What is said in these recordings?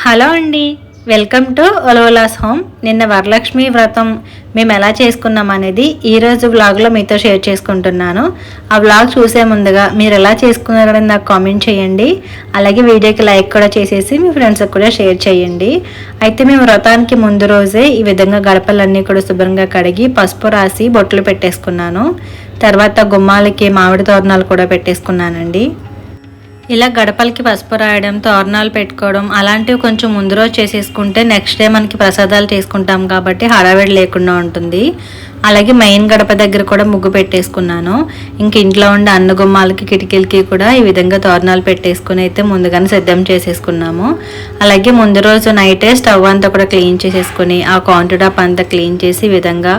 Hello అండి, welcome to ఒలోలాస్ home. నిన్న వరలక్ష్మి వ్రతం మేము ఎలా చేసుకున్నాం అనేది ఈరోజు వ్లాగ్లో మీతో షేర్ చేసుకుంటున్నాను. ఆ వ్లాగ్ చూసే ముందుగా మీరు ఎలా చేసుకున్నారని నాకు కామెంట్ చేయండి. అలాగే వీడియోకి లైక్ కూడా చేసేసి మీ ఫ్రెండ్స్కి కూడా షేర్ చేయండి. అయితే మేము వ్రతానికి ముందు రోజే ఈ విధంగా గడపలన్నీ కూడా శుభ్రంగా కడిగి పసుపు రాసి బొట్లు పెట్టేసుకున్నాను. తర్వాత గుమ్మాలకి మామిడి తోరణాలు కూడా పెట్టేసుకున్నానండి. ఇలా గడపలకి పసుపు రాయడం, తోరణాలు పెట్టుకోవడం అలాంటివి కొంచెం ముందు రోజు చేసేసుకుంటే నెక్స్ట్ డే మనకి ప్రసాదాలు చేసుకుంటాం కాబట్టి హడావిడి లేకుండా ఉంటుంది. అలాగే మెయిన్ గడప దగ్గర కూడా ముగ్గు పెట్టేసుకున్నాను. ఇంక ఇంట్లో ఉండే అన్న గుమ్మాలకి కిటికీలకి కూడా ఈ విధంగా తోరణాలు పెట్టేసుకుని అయితే ముందుగానే సిద్ధం చేసేసుకున్నాము. అలాగే ముందు రోజు నైటే స్టవ్ అంతా కూడా క్లీన్ చేసేసుకుని ఆ కౌంటర్ టాప్ అంతా క్లీన్ చేసి ఈ విధంగా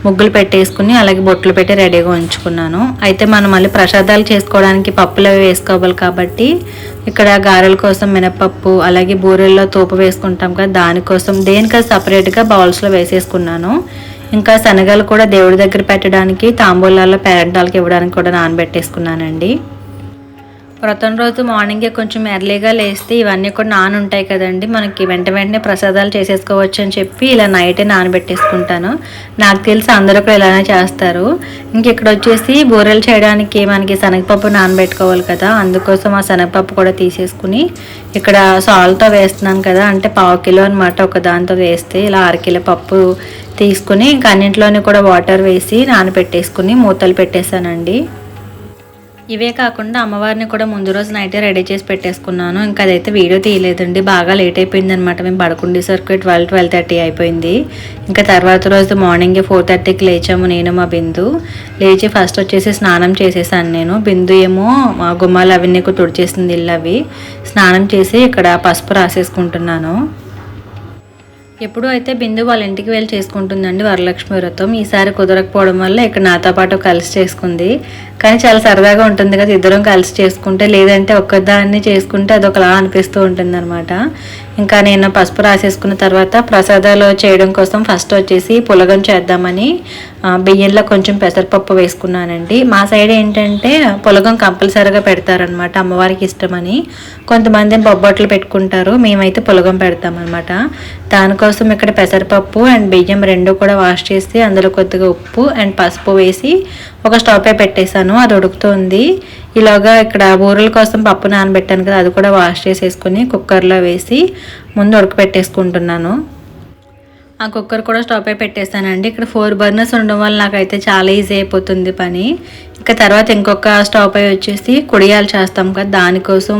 ముగ్గులు పెట్టేసుకుని అలాగే బొట్లు పెట్టి రెడీగా ఉంచుకున్నాను. అయితే మనం మళ్ళీ ప్రసాదాలు చేసుకోవడానికి పప్పులు అవి వేసుకోవాలి కాబట్టి ఇక్కడ గారెల కోసం మినపప్పు అలాగే బూరెల్లో తోపు వేసుకుంటాం కదా, దానికోసం దేనికది సపరేట్గా బౌల్స్లో వేసేసుకున్నాను. ఇంకా శనగలు కూడా దేవుడి దగ్గర పెట్టడానికి తాంబూలాల్లో పేరెంటాలకి ఇవ్వడానికి కూడా నానబెట్టేసుకున్నానండి. వ్రతం రోజు మార్నింగే కొంచెం ఎర్లీగా లేస్తే ఇవన్నీ కూడా నానుంటాయి కదండి, మనకి వెంటనే ప్రసాదాలు చేసేసుకోవచ్చు అని చెప్పి ఇలా నైటే నానబెట్టేసుకుంటాను. నాకు తెలిసి అందరూ కూడా ఇలానే చేస్తారు. ఇంక ఇక్కడ వచ్చేసి బూరెలు చేయడానికి మనకి శనగపప్పు నానబెట్టుకోవాలి కదా, అందుకోసం ఆ శనగపప్పు కూడా తీసేసుకుని ఇక్కడ సాల్ట్తో వేస్తున్నాను కదా, అంటే 1/2 కిలో అనమాట. ఒక దాంతో వేస్తే ఇలా 1/2 కిలో పప్పు తీసుకుని ఇంకా అన్నింటిలోని కూడా వాటర్ వేసి నానబెట్టేసుకుని మూతలు పెట్టేశానండి. ఇవే కాకుండా అమ్మవారిని కూడా ముందు రోజు నైటే రెడీ చేసి పెట్టేసుకున్నాను. ఇంకా అదైతే వీడియో తీయలేదండి, బాగా లేట్ అయిపోయింది అనమాట. మేము పడుకుండేసరికి 12-12:30 అయిపోయింది. ఇంకా తర్వాత రోజు మార్నింగే 4:30కి లేచాము నేను మా బిందు. లేచి ఫస్ట్ వచ్చేసి స్నానం చేసేసాను నేను. బిందు ఏమో మా గుమ్మాలు అవన్నీ కూడా తుడిచేసింది, ఇల్లు అవి. స్నానం చేసి ఇక్కడ పసుపు రాసేసుకుంటున్నాను. ఎప్పుడు అయితే బిందు వాళ్ళ ఇంటికి వెళ్ళి చేసుకుంటుందండి వరలక్ష్మి వ్రతం. ఈసారి కుదరకపోవడం వల్ల ఇక్కడ నాతో పాటు కలిసి చేసుకుంది. కానీ చాలా సరదాగా ఉంటుంది కదా ఇద్దరం కలిసి చేసుకుంటే, లేదంటే ఒక్కదాన్ని చేసుకుంటే అదొకలా అనిపిస్తూ ఉంటుంది అనమాట. ఇంకా నేను పసుపు రాసేసుకున్న తర్వాత ప్రసాదాలు చేయడం కోసం ఫస్ట్ వచ్చేసి పులగం చేద్దామని బియ్యంలో కొంచెం పెసరపప్పు వేసుకున్నానండి. మా సైడ్ ఏంటంటే పులగం కంపల్సరీగా పెడతారనమాట, అమ్మవారికి ఇష్టమని. కొంతమంది బొబ్బట్లు పెట్టుకుంటారు, మేమైతే పులగం పెడతామన్నమాట. దానికోసం ఇక్కడ పెసరపప్పు అండ్ బియ్యం రెండు కూడా వాష్ చేసి అందులో కొద్దిగా ఉప్పు అండ్ పసుపు వేసి ఒక స్టవ్ పై పెట్టేశాను, అది ఉడుకుతుంది. ఇలాగా ఇక్కడ బూరెల కోసం పప్పు నానబెట్టాను కదా, అది కూడా వాష్ చేసేసుకుని కుక్కర్లో వేసి ముందు ఉడకపెట్టేసుకుంటున్నాను. ఆ కుక్కర్ కూడా స్టవ్ పై పెట్టేస్తానండి. ఇక్కడ 4 బర్నర్స్ ఉండడం వల్ల నాకైతే చాలా ఈజీ అయిపోతుంది పని. ఇంకా తర్వాత ఇంకొక స్టవ్ పై వచ్చేసి కుడియాలు చేస్తాం కదా, దానికోసం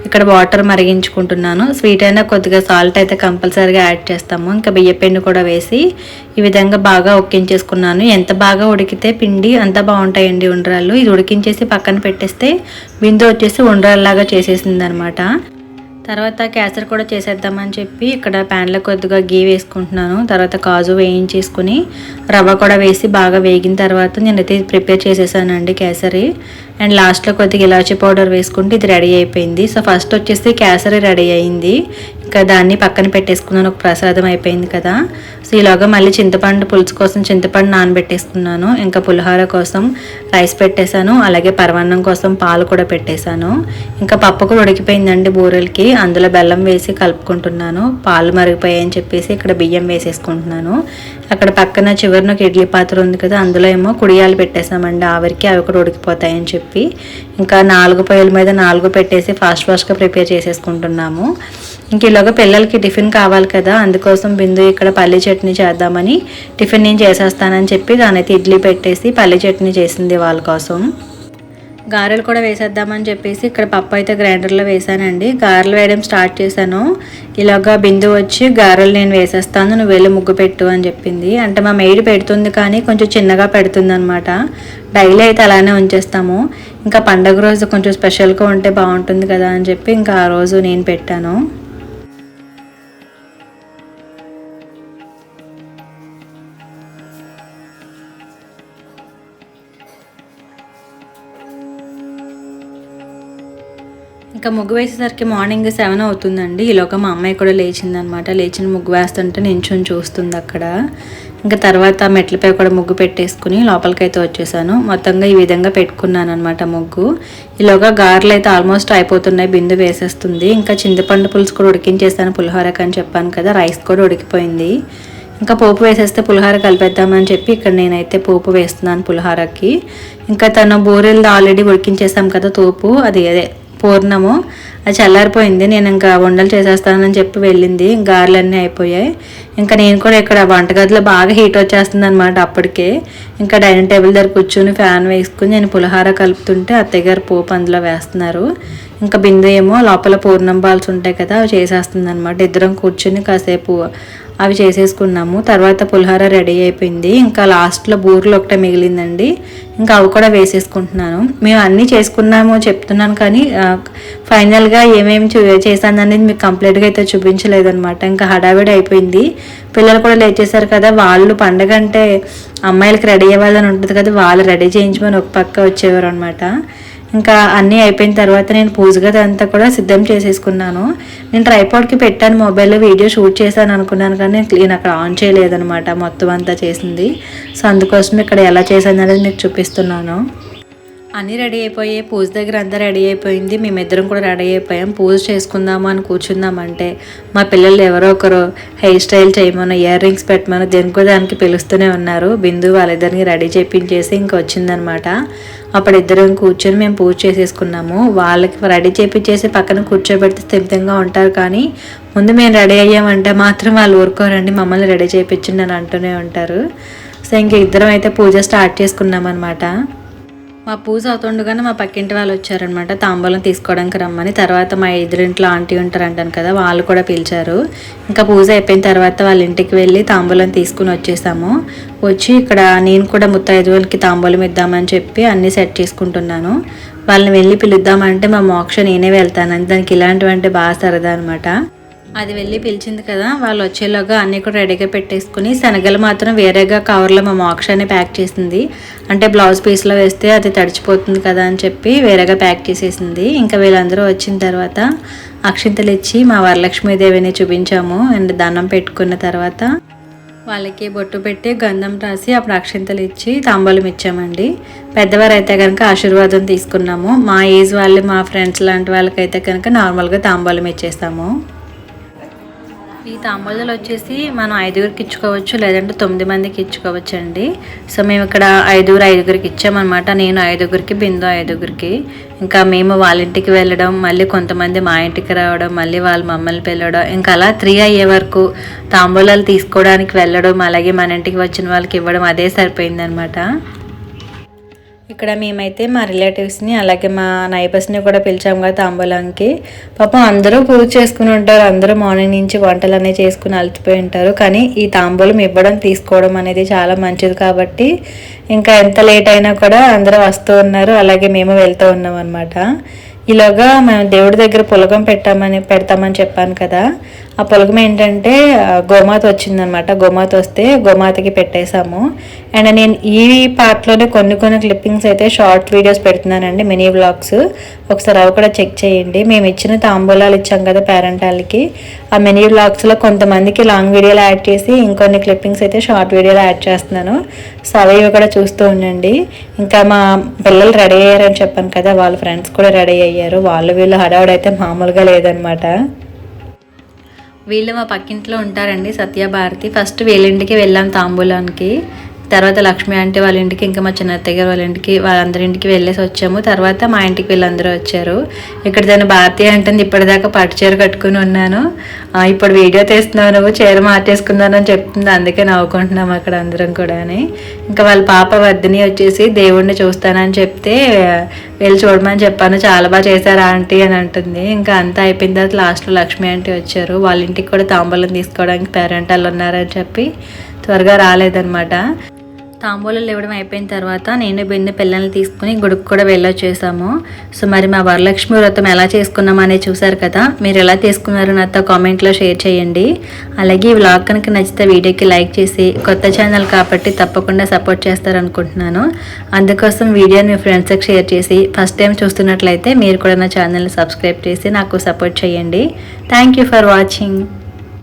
ఇక్కడ వాటర్ మరిగించుకుంటున్నాను. స్వీట్ అయినా కొద్దిగా సాల్ట్ అయితే కంపల్సరీగా యాడ్ చేస్తాము. ఇంకా బియ్యపిండి కూడా వేసి ఈ విధంగా బాగా ఉడికించేసుకున్నాను. ఎంత బాగా ఉడికితే పిండి అంత బాగుంటాయండి ఉండ్రాళ్ళు. ఇది ఉడికించేసి పక్కన పెట్టేస్తే బిందు వచ్చేసి ఉండ్రాల్లాగా చేసేసింది అనమాట. తర్వాత కేసరి కూడా చేసేద్దామని చెప్పి ఇక్కడ ప్యాన్లో కొద్దిగా గీ వేసుకుంటున్నాను. తర్వాత కాజు వేయించేసుకుని రవ్వ కూడా వేసి బాగా వేగిన తర్వాత నేనైతే ప్రిపేర్ చేసేసానండి కేసరి. అండ్ లాస్ట్లో కొద్దిగా ఇలాచీ పౌడర్ వేసుకుంటే ఇది రెడీ అయిపోయింది. సో ఫస్ట్ వచ్చేసి కేసరి రెడీ అయింది, ఇంకా దాన్ని పక్కన పెట్టేసుకున్నాను, ఒక ప్రసాదం అయిపోయింది కదా. సో ఇలాగా మళ్ళీ చింతపండు పులుసు కోసం చింతపండు నానబెట్టేసుకున్నాను. ఇంకా పులిహోర కోసం రైస్ పెట్టేశాను, అలాగే పరమాన్నం కోసం పాలు కూడా పెట్టేశాను. ఇంకా పప్పు కూడా ఉడికిపోయిందండి బూరెలకి, అందులో బెల్లం వేసి కలుపుకుంటున్నాను. పాలు మరిగిపోయాయని చెప్పేసి ఇక్కడ బియ్యం వేసేసుకుంటున్నాను. అక్కడ పక్కన చివరిన ఒక ఇడ్లీ పాత్ర ఉంది కదా, అందులో ఏమో కుడియాలు పెట్టేసామండి ఆవిరికి, అవి కూడా ఉడికిపోతాయని చెప్పి ఇంకా 4 పొయ్యిల మీద 4 పెట్టేసి ఫాస్ట్గా ప్రిపేర్ చేసేసుకుంటున్నాము. ఇంక ఇలాగా పిల్లలకి టిఫిన్ కావాలి కదా, అందుకోసం బిందు ఇక్కడ పల్లి చట్నీ చేద్దామని టిఫిన్ నేను చేసేస్తానని చెప్పి దానైతే ఇడ్లీ పెట్టేసి పల్లి చట్నీ చేసింది వాళ్ళ కోసం. గారెలు కూడా వేసేద్దామని చెప్పేసి ఇక్కడ పప్పు అయితే గ్రైండర్లో వేసానండి. గారెలు వేయడం స్టార్ట్ చేశాను. ఇలాగా బిందు వచ్చి గారెలు నేను వేసేస్తాను, నువ్వు వెళ్ళి ముగ్గు పెట్టు అని చెప్పింది. అంటే మా మేడి పెడుతుంది కానీ కొంచెం చిన్నగా పెడుతుంది అనమాట. డైలీ అయితే అలానే ఉంచేస్తాము, ఇంకా పండగ రోజు కొంచెం స్పెషల్గా ఉంటే బాగుంటుంది కదా అని చెప్పి ఇంకా ఆ రోజు నేను పెట్టాను. ఇంకా ముగ్గు వేసేసరికి మార్నింగ్ 7 అవుతుందండి. ఈలోగా మా అమ్మాయి కూడా లేచిందనమాట. లేచిన ముగ్గు వేస్తుంటే నించుని చూస్తుంది అక్కడ. ఇంకా తర్వాత మెట్లపై కూడా ముగ్గు పెట్టేసుకుని లోపలికైతే వచ్చేసాను. మొత్తంగా ఈ విధంగా పెట్టుకున్నాను అనమాట ముగ్గు. ఈలోగా గారెలు అయితే ఆల్మోస్ట్ అయిపోతున్నాయి, బిందు వేసేస్తుంది. ఇంకా చింతపండు పులుసు కూడా ఉడికించేసాను పులిహోరకి అని చెప్పాను కదా, రైస్ కూడా ఉడికిపోయింది. ఇంకా పోపు వేసేస్తే పులిహోర కలిపేద్దామని చెప్పి ఇక్కడ నేనైతే పోపు వేస్తున్నాను పులిహోరకి. ఇంకా తను బూరెలు ఆల్రెడీ ఉడికించేసాం కదా తోపు, అది అదే పూర్ణము, అది చల్లారిపోయింది. నేను ఇంకా వంటలు చేసేస్తానని చెప్పి వెళ్ళింది. గారెలన్నీ అయిపోయాయి. ఇంకా నేను కూడా ఇక్కడ వంటగదిలో బాగా హీట్ వచ్చేస్తుంది అనమాట అప్పటికే. ఇంకా డైనింగ్ టేబుల్ దగ్గర కూర్చొని ఫ్యాన్ వేసుకుని నేను పులిహోర కలుపుతుంటే అత్తయ్య గారు పోపు అందులో వేస్తున్నారు. ఇంకా బిందు ఏమో లోపల పూర్ణం బాల్స్ ఉంటాయి కదా, అవి చేసేస్తుంది అనమాట. ఇద్దరం కూర్చొని కాసేపు అవి చేసేసుకున్నాము. తర్వాత పులిహోర రెడీ అయిపోయింది. ఇంకా లాస్ట్లో బూరెలు ఒకటే మిగిలిందండి, ఇంకా అవి కూడా వేసేసుకుంటున్నాను. మేము అన్నీ చేసుకున్నాము చెప్తున్నాను, కానీ ఫైనల్గా ఏమేమి చేశాను అనేది మీకు కంప్లీట్గా అయితే చూపించలేదన్నమాట. ఇంకా హడావిడి అయిపోయింది. పిల్లలు కూడా లేచేశారు కదా, వాళ్ళు పండగ అంటే అమ్మాయిలకి రెడీ అవ్వాలని ఉంటుంది కదా, వాళ్ళు రెడీ చేయించమని ఒక పక్క వచ్చేవారు అనమాట. ఇంకా అన్నీ అయిపోయిన తర్వాత నేను పూజ గది అంతా కూడా సిద్ధం చేసేసుకున్నాను. నేను ట్రైపాడ్కి పెట్టాను మొబైల్లో, వీడియో షూట్ చేశాను అనుకున్నాను, కానీ నేను అక్కడ ఆన్ చేయలేదనమాట మొత్తం అంతా చేసింది. సో అందుకోసం ఇక్కడ ఎలా చేశాను అనేది మీకు చూపిస్తున్నాను. అన్నీ రెడీ అయిపోయాయి, పూజ దగ్గర అంతా రెడీ అయిపోయింది. మేమిద్దరం కూడా రెడీ అయిపోయాం. పూజ చేసుకుందాము అని కూర్చుందామంటే మా పిల్లలు ఎవరో ఒకరు హెయిర్ స్టైల్ చేయమని, ఇయర్ రింగ్స్ పెట్టమని దేనికో దానికి పిలుస్తూనే ఉన్నారు. బిందు వాళ్ళిద్దరిని రెడీ చేయించేసి ఇంకా వచ్చిందనమాట. అప్పుడు ఇద్దరం కూర్చొని మేము పూజ చేసేసుకున్నాము. వాళ్ళకి రెడీ చేయించేసి పక్కన కూర్చోబెడితే స్థిమితంగా ఉంటారు, కానీ ముందు మేము రెడీ అయ్యామంటే మాత్రం వాళ్ళు ఊరుకోరండి, మమ్మల్ని రెడీ చేయించండి అని అంటూనే ఉంటారు. సో ఇంక ఇద్దరం అయితే పూజ స్టార్ట్ చేసుకున్నాం అనమాట. మా పూజ అవుతుండగానే మా పక్కింటి వాళ్ళు వచ్చారనమాట తాంబూలం తీసుకోవడానికి రమ్మని. తర్వాత మా ఎదురింట్లో ఆంటీ ఉంటారంటాను కదా, వాళ్ళు కూడా పిలిచారు. ఇంకా పూజ అయిపోయిన తర్వాత వాళ్ళ ఇంటికి వెళ్ళి తాంబూలం తీసుకుని వచ్చేసాము. వచ్చి ఇక్కడ నేను కూడా ముత్తైదువులకి తాంబూలం ఇద్దామని చెప్పి అన్నీ సెట్ చేసుకుంటున్నాను. వాళ్ళని వెళ్ళి పిలుద్దామంటే మా మోక్ష నేనే వెళ్తాను, దానికి ఇలాంటివంటే బాగా సరదా అనమాట. అది వెళ్ళి పిలిచింది కదా, వాళ్ళు వచ్చేలాగా అన్నీ కూడా రెడీగా పెట్టేసుకుని శనగలు మాత్రం వేరేగా కవర్లో మా మోక్షాన్ని ప్యాక్ చేసింది. అంటే బ్లౌజ్ పీస్లో వేస్తే అది తడిచిపోతుంది కదా అని చెప్పి వేరేగా ప్యాక్ చేసేసింది. ఇంకా వీళ్ళందరూ వచ్చిన తర్వాత అక్షింతలు ఇచ్చి మా వరలక్ష్మీదేవిని చూపించాము. అండ్ దండం పెట్టుకున్న తర్వాత వాళ్ళకి బొట్టు పెట్టి గంధం రాసి అప్పుడు అక్షింతలు ఇచ్చి తాంబూలం ఇచ్చామండి. పెద్దవారు అయితే కనుక ఆశీర్వాదం తీసుకున్నాము. మా ఏజ్ వాళ్ళు, మా ఫ్రెండ్స్ లాంటి వాళ్ళకైతే కనుక నార్మల్గా తాంబూలం ఇచ్చేస్తాము. ఈ తాంబూలాలు వచ్చేసి మనం 5గురికి ఇచ్చుకోవచ్చు, లేదంటే 9 మందికి ఇచ్చుకోవచ్చు అండి. సో మేము ఇక్కడ 5గురికి ఇచ్చామన్నమాట. నేను 5గురికి, బిందు 5గురికి. ఇంకా మేము వాళ్ళ ఇంటికి వెళ్ళడం, మళ్ళీ కొంతమంది మా ఇంటికి రావడం, మళ్ళీ వాళ్ళు మమ్మల్ని పిలవడం, ఇంకా అలా 3 అయ్యే వరకు తాంబూలాలు తీసుకోవడానికి వెళ్ళడం, అలాగే మన ఇంటికి వచ్చిన వాళ్ళకి ఇవ్వడం, అదే సరిపోయిందనమాట. ఇక్కడ మేమైతే మా రిలేటివ్స్ని అలాగే మా నైబర్స్ని కూడా పిలిచాము కదా తాంబూలానికి. పాపం అందరూ పూజ చేసుకుని ఉంటారు, అందరూ మార్నింగ్ నుంచి వంటలు అనేవి చేసుకుని అలసిపోయి ఉంటారు. కానీ ఈ తాంబూలం ఇవ్వడం తీసుకోవడం అనేది చాలా మంచిది కాబట్టి ఇంకా ఎంత లేట్ అయినా కూడా అందరూ వస్తూ ఉన్నారు, అలాగే మేము వెళ్తూ ఉన్నాం అనమాట. ఈలోగా మేము దేవుడి దగ్గర పులగం పెడతామని చెప్పాను కదా, ఆ పులగం ఏంటంటే గోమాత వచ్చిందనమాట. గోమాత వస్తే గోమాతకి పెట్టేశాము. అండ్ నేను ఈ పార్ట్లోనే కొన్ని క్లిప్పింగ్స్ అయితే షార్ట్ వీడియోస్ పెడుతున్నానండి, మినీ వ్లాగ్స్. ఒకసారి అవి కూడా చెక్ చేయండి. మేము ఇచ్చిన తాంబూలాలు ఇచ్చాం కదా పేరెంట్ వాళ్ళకి, ఆ మినీ వ్లాగ్స్లో కొంతమందికి లాంగ్ వీడియోలు యాడ్ చేసి ఇంకొన్ని క్లిప్పింగ్స్ అయితే షార్ట్ వీడియోలో యాడ్ చేస్తున్నాను. సో అవి కూడా చూస్తూ ఉండండి. ఇంకా మా పిల్లలు రెడీ అయ్యారని చెప్పాను కదా, వాళ్ళ ఫ్రెండ్స్ కూడా రెడీ అయ్యారు. వీళ్ళు హడావుడైతే మామూలుగా లేదనమాట. వీళ్ళు మా పక్కింట్లో ఉంటారండి, సత్యభారతి. ఫస్ట్ వీళ్ళింటికి వెళ్ళాం తాంబూలానికి, తర్వాత లక్ష్మి ఆంటీ వాళ్ళ ఇంటికి, ఇంకా మా చిన్న అత్తయ్య వాళ్ళ ఇంటికి, వాళ్ళందరింటికి వెళ్ళేసి వచ్చాము. తర్వాత మా ఇంటికి వీళ్ళందరూ వచ్చారు. ఇక్కడ తను భారతి అంటుంది, ఇప్పటిదాకా పట్టు చీర కట్టుకుని ఉన్నాను, ఇప్పుడు వీడియో తీస్తున్నావు, నువ్వు చీర మార్చేసుకున్నాను అని చెప్తుంది. అందుకే నవ్వుకుంటున్నాము అక్కడ అందరం కూడా. ఇంకా వాళ్ళ పాప వర్ధిని వచ్చేసి దేవుడిని చూస్తానని చెప్తే వెళ్ళి చూడమని చెప్పాను, చాలా బాగా చేశారు ఆంటీ అని అంటుంది. ఇంకా అంతా అయిపోయిన తర్వాత లాస్ట్లో లక్ష్మి ఆంటీ వచ్చారు. వాళ్ళ ఇంటికి కూడా తాంబూలం తీసుకోవడానికి పేరెంట్ వాళ్ళు ఉన్నారని చెప్పి త్వరగా రాలేదనమాట. తాంబూలాలు ఇవ్వడం అయిపోయిన తర్వాత నేను బిందు పిల్లల్ని తీసుకుని గుడికి కూడా వెళ్ళొచ్చేసాము. సో మరి మా వరలక్ష్మి వ్రతం ఎలా చేసుకున్నామో అనేది చూసారు కదా, మీరు ఎలా చేసుకున్నారో నాతో కామెంట్లో షేర్ చేయండి. అలాగే ఈ వ్లాగ్ కనుక నచ్చితే వీడియోకి లైక్ చేసి, కొత్త ఛానల్ కాబట్టి తప్పకుండా సపోర్ట్ చేస్తారనుకుంటున్నాను. అందుకోసం వీడియోని మీ ఫ్రెండ్స్కి షేర్ చేసి, ఫస్ట్ టైం చూస్తున్నట్లయితే మీరు కూడా నా ఛానల్ని సబ్స్క్రైబ్ చేసి నాకు సపోర్ట్ చేయండి. Thank you for watching.